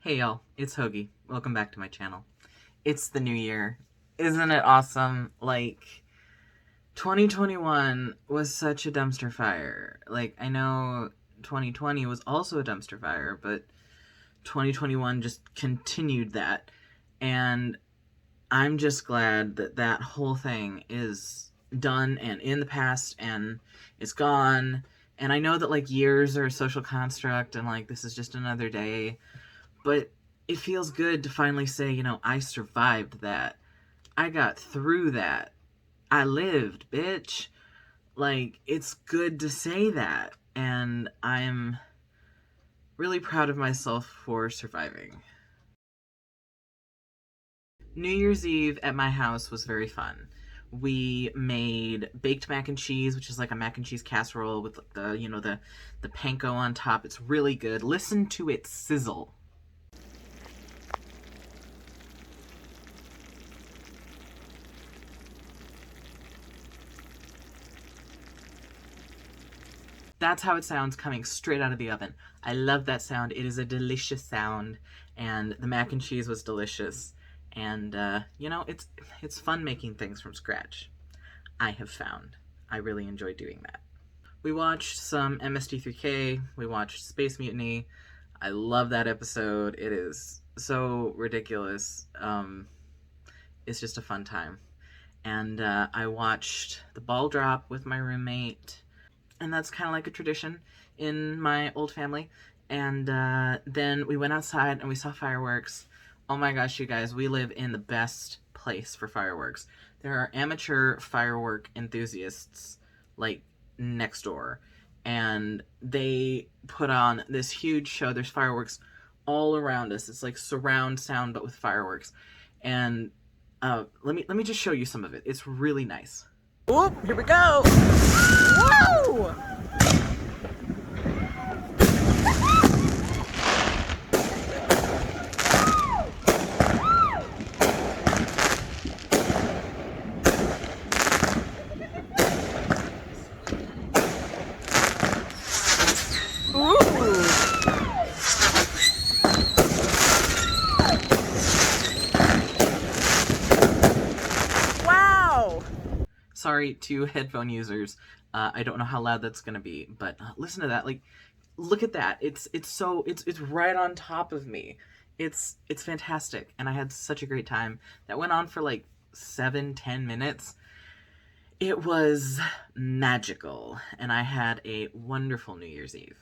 Hey y'all, it's Hoagie. Welcome back to my channel. It's the new year. Isn't it awesome? 2021 was such a dumpster fire. I know 2020 was also a dumpster fire, but 2021 just continued that. And I'm just glad that that whole thing is done and in the past and it's gone. And I know that, years are a social construct and, this is just another day. But it feels good to finally say, I survived that. I got through that. I lived, bitch. It's good to say that. And I'm really proud of myself for surviving. New Year's Eve at my house was very fun. We made baked mac and cheese, which is like a mac and cheese casserole with the panko on top. It's really good. Listen to it sizzle. That's how it sounds coming straight out of the oven. I love that sound. It is a delicious sound, and the mac and cheese was delicious. And it's fun making things from scratch. I have found I really enjoy doing that. We watched some MST3K. We watched Space Mutiny. I love that episode. It is so ridiculous. It's just a fun time. And I watched The Ball Drop with my roommate. And that's kind of like a tradition in my old family. And then we went outside and we saw fireworks. Oh my gosh, you guys, we live in the best place for fireworks. There are amateur firework enthusiasts, next door. And they put on this huge show. There's fireworks all around us. It's like surround sound, but with fireworks. And let me just show you some of it. It's really nice. Oop, here we go! Woo! Sorry to headphone users. I don't know how loud that's gonna be, but listen to that. Look at that. It's right on top of me. It's fantastic, and I had such a great time. That went on for 7-10 minutes. It was magical, and I had a wonderful New Year's Eve.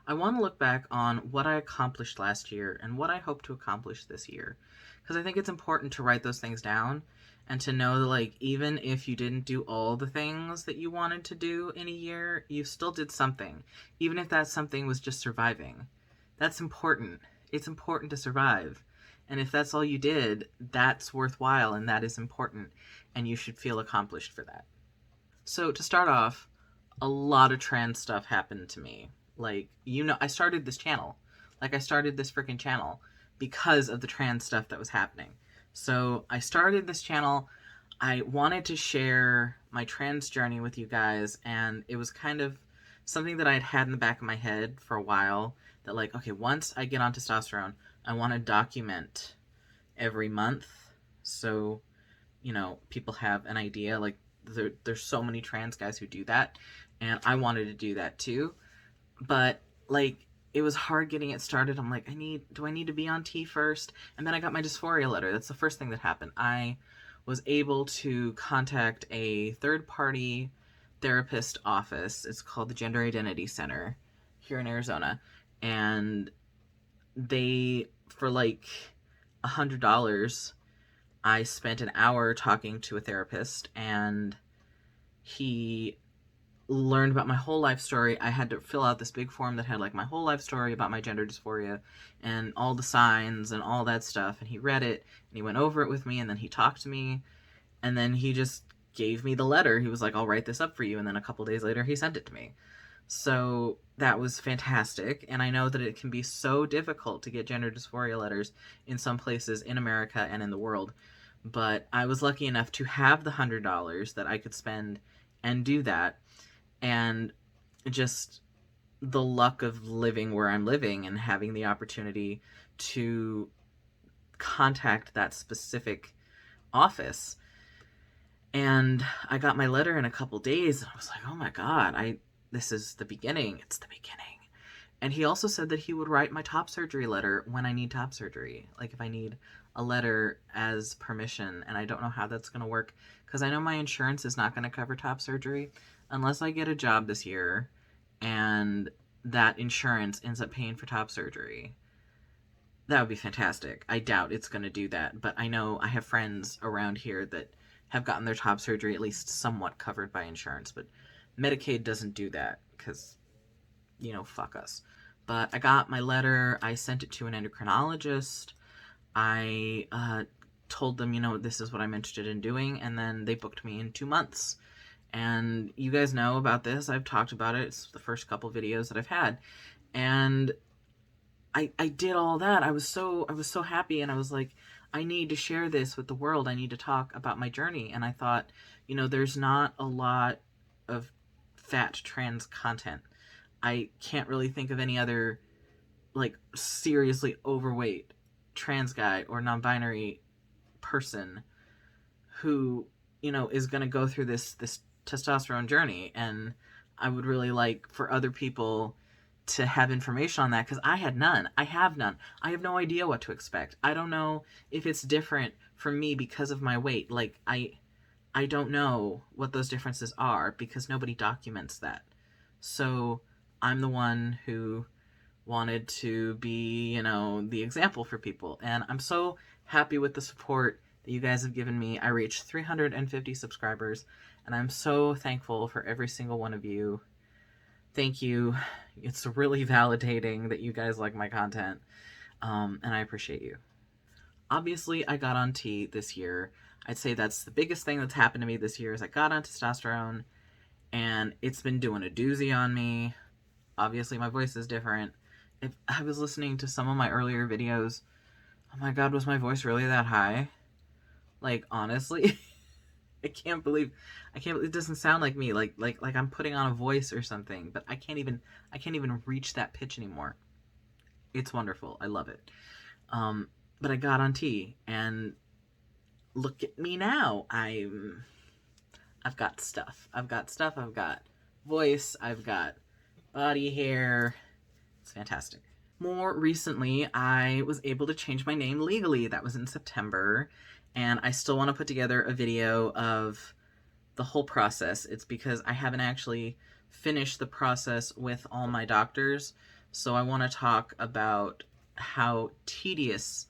I want to look back on what I accomplished last year and what I hope to accomplish this year, because I think it's important to write those things down and to know that, even if you didn't do all the things that you wanted to do in a year, you still did something, even if that something was just surviving. That's important. It's important to survive. And if that's all you did, that's worthwhile and that is important, and you should feel accomplished for that. So to start off, a lot of trans stuff happened to me. I started this channel. I started this freaking channel because of the trans stuff that was happening. So I started this channel. I wanted to share my trans journey with you guys, and it was kind of something that I'd had in the back of my head for a while, that okay, once I get on testosterone, I want to document every month so, people have an idea. There's so many trans guys who do that, and I wanted to do that too. But it was hard getting it started. I'm like, do I need to be on T first? And then I got my dysphoria letter. That's the first thing that happened. I was able to contact a third-party therapist office. It's called the Gender Identity Center here in Arizona. And they, for $100, I spent an hour talking to a therapist, and he learned about my whole life story. I had to fill out this big form that had my whole life story about my gender dysphoria and all the signs and all that stuff. And he read it and he went over it with me, and then he talked to me, and then he just gave me the letter. He was like, I'll write this up for you. And then a couple days later, he sent it to me. So that was fantastic. And I know that it can be so difficult to get gender dysphoria letters in some places in America and in the world. But I was lucky enough to have the $100 that I could spend and do that. And just the luck of living where I'm living and having the opportunity to contact that specific office. And I got my letter in a couple days, and I was like, oh my God, this is the beginning. It's the beginning. And he also said that he would write my top surgery letter when I need top surgery. Like if I need a letter as permission, and I don't know how that's going to work because I know my insurance is not going to cover top surgery unless I get a job this year and that insurance ends up paying for top surgery. That would be fantastic. I doubt it's going to do that, but I know I have friends around here that have gotten their top surgery at least somewhat covered by insurance, but Medicaid doesn't do that because, fuck us. But I got my letter. I sent it to an endocrinologist. I told them, this is what I'm interested in doing, and then they booked me in 2 months. And you guys know about this. I've talked about it. It's the first couple videos that I've had. And I did all that. I was so happy, and I was like, I need to share this with the world. I need to talk about my journey. And I thought, there's not a lot of fat trans content. I can't really think of any other like seriously overweight trans guy or non-binary person who, is going to go through this testosterone journey. And I would really like for other people to have information on that because I had none. I have none. I have no idea what to expect. I don't know if it's different for me because of my weight. Like I don't know what those differences are because nobody documents that. So I'm the one who wanted to be, the example for people. And I'm so happy with the support that you guys have given me. I reached 350 subscribers, and I'm so thankful for every single one of you. Thank you. It's really validating that you guys like my content, and I appreciate you. Obviously, I got on T this year. I'd say that's the biggest thing that's happened to me this year is I got on testosterone, and it's been doing a doozy on me. Obviously, my voice is different. If I was listening to some of my earlier videos, oh my God, was my voice really that high? Like, honestly, I can't believe it doesn't sound like me. Like I'm putting on a voice or something, but I can't even reach that pitch anymore. It's wonderful. I love it. But I got on T, and look at me now. I've got stuff. I've got voice. I've got body hair. It's fantastic. More recently, I was able to change my name legally. That was in September, and I still want to put together a video of the whole process. It's because I haven't actually finished the process with all my doctors, so I want to talk about how tedious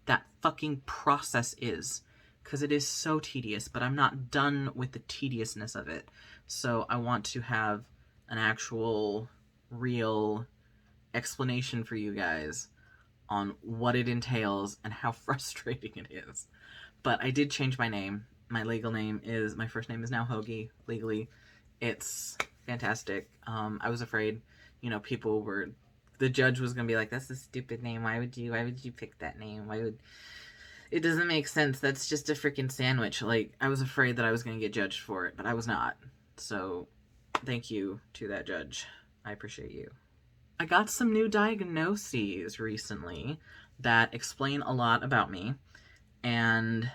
that fucking process is, because it is so tedious, but I'm not done with the tediousness of it. So I want to have an actual, real explanation for you guys on what it entails and how frustrating it is. But I did change my name. My first name is now Hoagie, legally. It's fantastic. I was afraid, the judge was gonna be like, that's a stupid name. Why would you pick that name? It doesn't make sense. That's just a freaking sandwich. Like, I was afraid that I was gonna get judged for it, but I was not. So, thank you to that judge. I appreciate you. I got some new diagnoses recently that explain a lot about me, and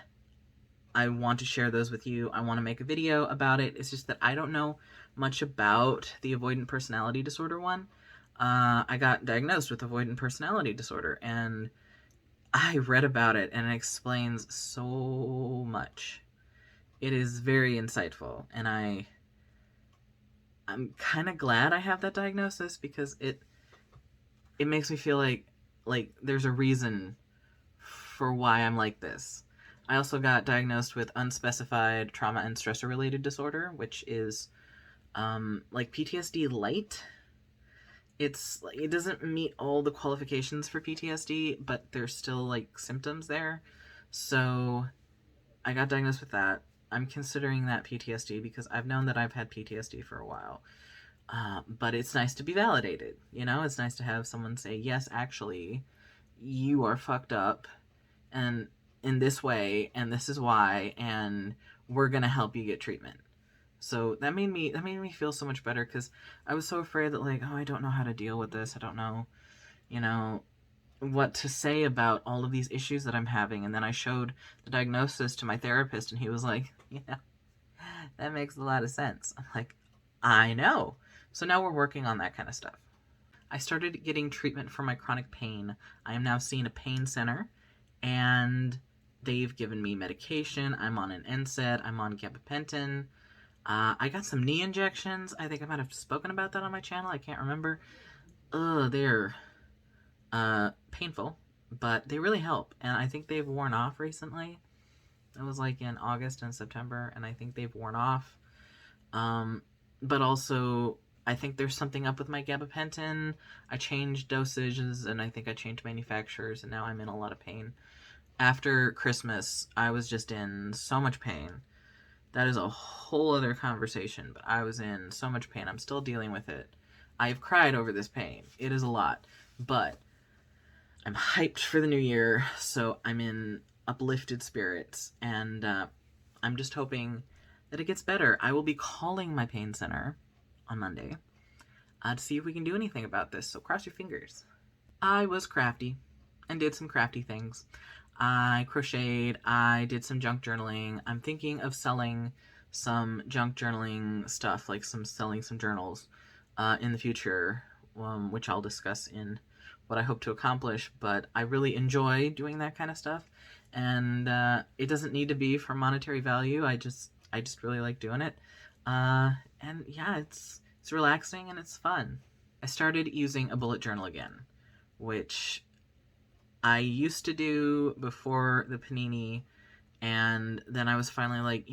I want to share those with you. I want to make a video about it. It's just that I don't know much about the avoidant personality disorder one. I got diagnosed with avoidant personality disorder, and I read about it, and it explains so much. It is very insightful, and I'm kind of glad I have that diagnosis because it makes me feel like there's a reason for why I'm like this. I also got diagnosed with unspecified trauma and stressor related disorder, which is like PTSD light. It doesn't meet all the qualifications for PTSD, but there's still like symptoms there. So I got diagnosed with that. I'm considering that PTSD because I've known that I've had PTSD for a while. But it's nice to be validated. It's nice to have someone say, yes, actually, you are fucked up and in this way, and this is why, and we're going to help you get treatment. So that made me feel so much better, because I was so afraid that, like, oh, I don't know how to deal with this. I don't know, you know, what to say about all of these issues that I'm having. And then I showed the diagnosis to my therapist, and he was like, yeah, that makes a lot of sense. I'm like, I know. So now we're working on that kind of stuff. I started getting treatment for my chronic pain. I am now seeing a pain center, and they've given me medication. I'm on an NSAID. I'm on gabapentin. I got some knee injections. I think I might have spoken about that on my channel. I can't remember. They're painful, but they really help, and I think they've worn off recently. It was like in August and September, and I think they've worn off. But also, I think there's something up with my gabapentin. I changed dosages, and I think I changed manufacturers, and now I'm in a lot of pain. After Christmas, I was just in so much pain. That is a whole other conversation, but I was in so much pain. I'm still dealing with it. I've cried over this pain. It is a lot, but I'm hyped for the new year, so I'm in uplifted spirits, and I'm just hoping that it gets better. I will be calling my pain center on Monday to see if we can do anything about this, so cross your fingers. I was crafty and did some crafty things. I crocheted, I did some junk journaling. I'm thinking of selling some junk journaling stuff, like selling some journals in the future, which I'll discuss in what I hope to accomplish. But I really enjoy doing that kind of stuff, and it doesn't need to be for monetary value. I just really like doing it, and yeah, it's relaxing and it's fun. I started using a bullet journal again, which I used to do before the panini, and then I was finally like,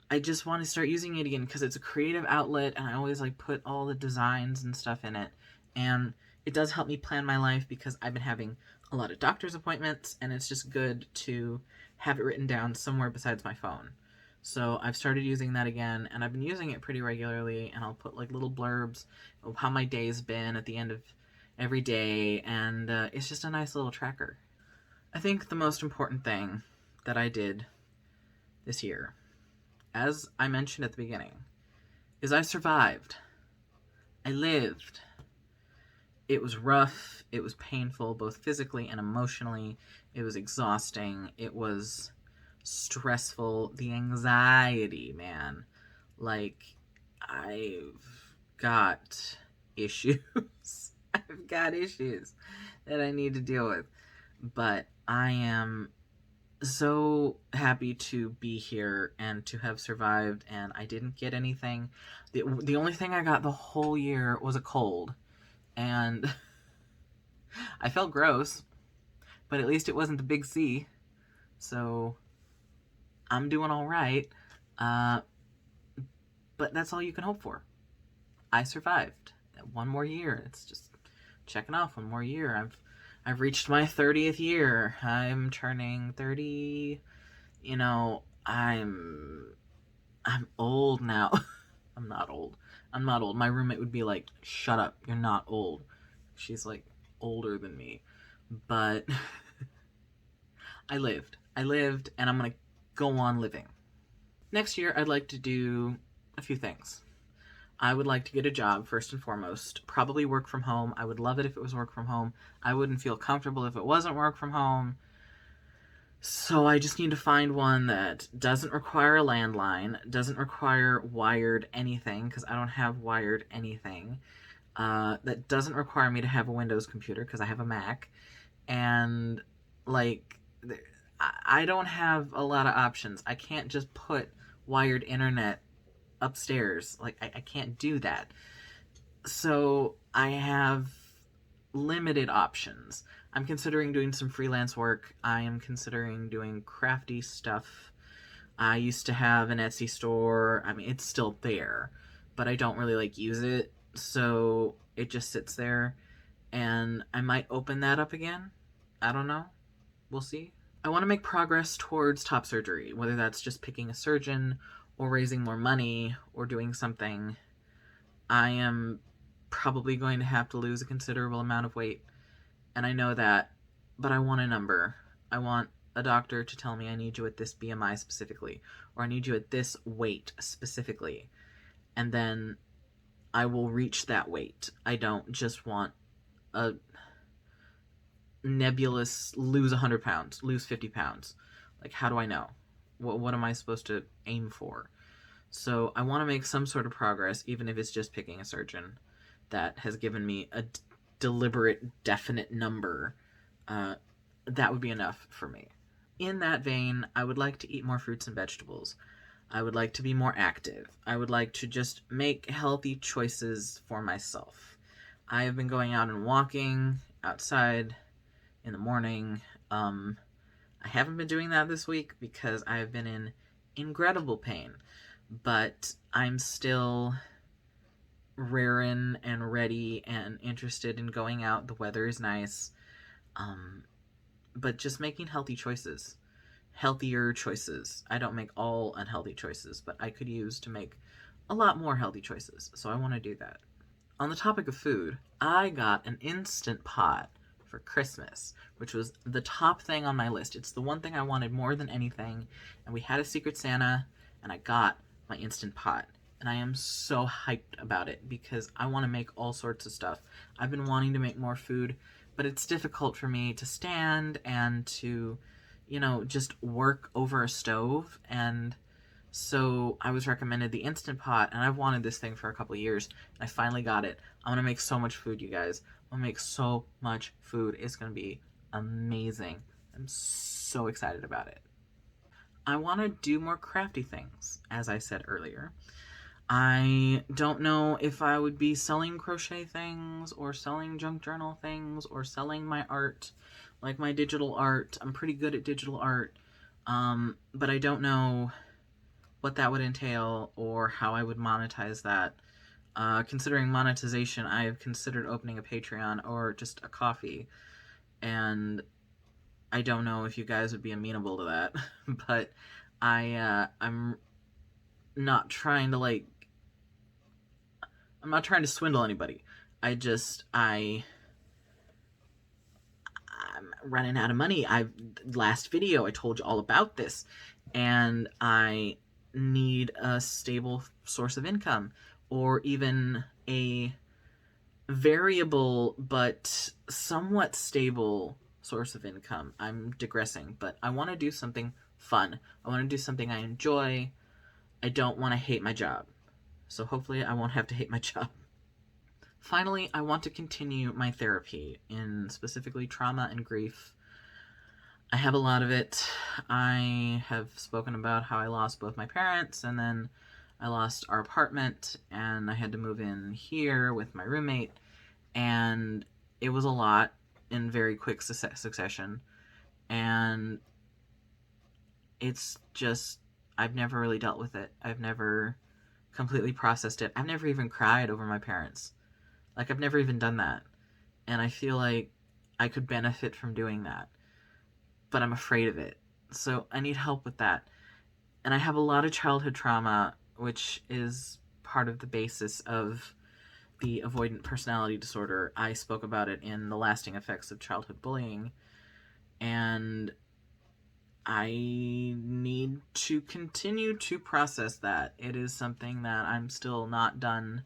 I just want to start using it again because it's a creative outlet, and I always like put all the designs and stuff in it, and it does help me plan my life because I've been having a lot of doctor's appointments, and it's just good to have it written down somewhere besides my phone. So I've started using that again, and I've been using it pretty regularly, and I'll put like little blurbs of how my day's been at the end of every day, and it's just a nice little tracker. I think the most important thing that I did this year, as I mentioned at the beginning, is I survived. I lived. It was rough. It was painful, both physically and emotionally. It was exhausting. It was stressful. The anxiety, man. Like, I've got issues. I've got issues that I need to deal with. But I am so happy to be here and to have survived, and I didn't get anything. The only thing I got the whole year was a cold, and I felt gross, but at least it wasn't the big C, so I'm doing all right. Uh, but that's all you can hope for. I survived. One more year. It's just checking off one more year. I've reached my 30th year. I'm turning 30. I'm old now. I'm not old. I'm not old. My roommate would be like, "Shut up. You're not old." She's like older than me. But I lived. And I'm going to go on living. Next year, I'd like to do a few things. I would like to get a job, first and foremost. Probably work from home. I would love it if it was work from home. I wouldn't feel comfortable if it wasn't work from home. So I just need to find one that doesn't require a landline, doesn't require wired anything, because I don't have wired anything, that doesn't require me to have a Windows computer, because I have a Mac, and, like, I don't have a lot of options. I can't just put wired internet upstairs. Like, I can't do that. So I have limited options. I'm considering doing some freelance work. I am considering doing crafty stuff. I used to have an Etsy store. I mean, it's still there, but I don't really like use it, so it just sits there, and I might open that up again. I don't know. We'll see. I want to make progress towards top surgery, whether that's just picking a surgeon or raising more money or doing something. I am probably going to have to lose a considerable amount of weight, and I know that, but I want a number. I want a doctor to tell me I need you at this BMI specifically, or I need you at this weight specifically, and then I will reach that weight. I don't just want a nebulous lose 100 pounds, lose 50 pounds. Like, how do I know? What am I supposed to aim for? So I want to make some sort of progress, even if it's just picking a surgeon that has given me a deliberate, definite number. That would be enough for me. In that vein, I would like to eat more fruits and vegetables. I would like to be more active. I would like to just make healthy choices for myself. I have been going out and walking outside in the morning. I haven't been doing that this week because I have been in incredible pain, but I'm still raring and ready and interested in going out. The weather is nice, but just making healthy choices, healthier choices. I don't make all unhealthy choices, but I could use to make a lot more healthy choices, so I want to do that. On the topic of food, I got an Instant Pot for Christmas, which was the top thing on my list. It's the one thing I wanted more than anything, and we had a Secret Santa, and I got my Instant Pot, and I am so hyped about it because I want to make all sorts of stuff. I've been wanting to make more food, but it's difficult for me to stand and to, just work over a stove, and so I was recommended the Instant Pot, and I've wanted this thing for a couple of years, and I finally got it. I'm going to make so much food, you guys. I'm going to make so much food. It's going to be amazing. I'm so excited about it. I want to do more crafty things, as I said earlier. I don't know if I would be selling crochet things, or selling junk journal things, or selling my art, like my digital art. I'm pretty good at digital art, but I don't know what that would entail or how I would monetize that. Considering monetization, I have considered opening a Patreon or just a Ko-fi, and I don't know if you guys would be amenable to that, but I'm not trying to I'm not trying to swindle anybody. I'm running out of money. Last video I told you all about this, and I need a stable source of income, or even a variable but somewhat stable source of income. I'm digressing, but I want to do something fun. I want to do something I enjoy. I don't want to hate my job. So hopefully I won't have to hate my job. Finally, I want to continue my therapy in specifically trauma and grief. I have a lot of it. I have spoken about how I lost both my parents, and then I lost our apartment, and I had to move in here with my roommate, and it was a lot in very quick succession, and it's just, I've never really dealt with it. I've never completely processed it. I've never even cried over my parents. Like, I've never even done that, and I feel like I could benefit from doing that, but I'm afraid of it. So I need help with that. And I have a lot of childhood trauma, which is part of the basis of the avoidant personality disorder. I spoke about it in The Lasting Effects of Childhood Bullying, and I need to continue to process that. It is something that I'm still not done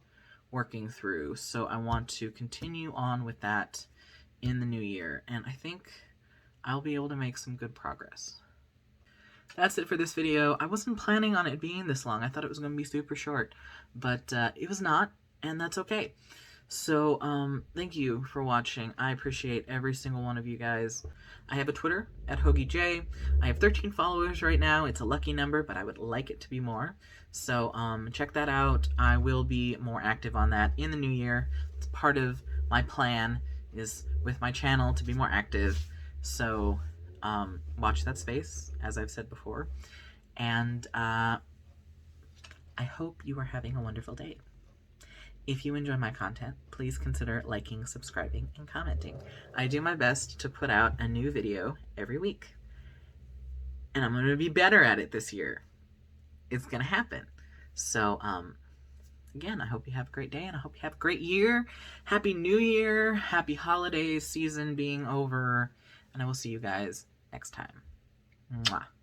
working through, so I want to continue on with that in the new year, and I think I'll be able to make some good progress. That's it for this video. I wasn't planning on it being this long. I thought it was going to be super short, but it was not, and that's okay. So, thank you for watching. I appreciate every single one of you guys. I have a Twitter, @HoagieJ. I have 13 followers right now. It's a lucky number, but I would like it to be more. So, check that out. I will be more active on that in the new year. It's part of my plan, is with my channel to be more active. So, watch that space, as I've said before. And, I hope you are having a wonderful day. If you enjoy my content, please consider liking, subscribing, and commenting. I do my best to put out a new video every week. And I'm going to be better at it this year. It's going to happen. So, again, I hope you have a great day, and I hope you have a great year. Happy New Year. Happy holiday season being over. And I will see you guys next time. Mwah.